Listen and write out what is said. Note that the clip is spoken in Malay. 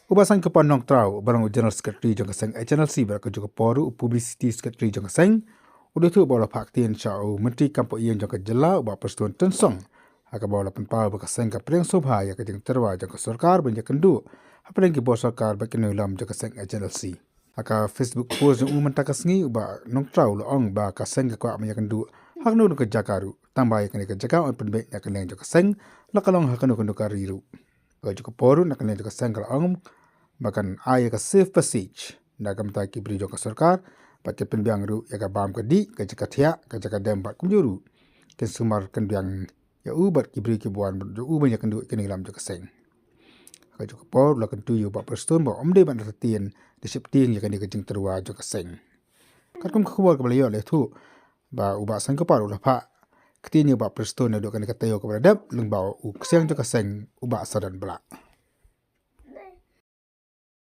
Ubasan ke Panong Trau, barang General Secretary Jaka Seng Ïakynduh beraka juga poru Publicity Secretary Jaka Seng. Udah tu bawa faktiin syau Menteri Kampung Ian Jaka Jela ubah Prestone Tensong. Haka bawa penpal Jaka Seng ke Pereng Sobha ya ke jeng terwa Jaka Sarkar ben Ïakynduh. Apa yang bos Sarkar bagi nulam Jaka Seng Ïakynduh. Haka Facebook post yang takas ngi ubah Nong Trau loong ba ka Seng ke kuat Ïakynduh. Hak nu ke Jaka ru tambah ya ke Jaka on Pynbeit ya ke leng Jaka Seng lakalong hak nu ke riru. Ga juga poru nak leng Jaka Seng kalau bahkan ayah ke safe passage nagam tai ki beri Jaka Sarkar pakai penbiang ru ya ka bam ke di ke Jaka Tiak ke Jaka Dembat kumjuru ke sumar kenbiang ya ubat ki beri ki buan jo banyak kendu ke lam Jaka Seng ka juga por la kentu yu ba Prestone ba omde ban tertien di septing ya kan di kejeng terwa Jaka Seng kat kum khobor ke beliau le tu ba uba sang ke paru la pa ketini ba Prestone do kan ke tayo ke beradab leng ba u siang Jaka Seng uba sadan bela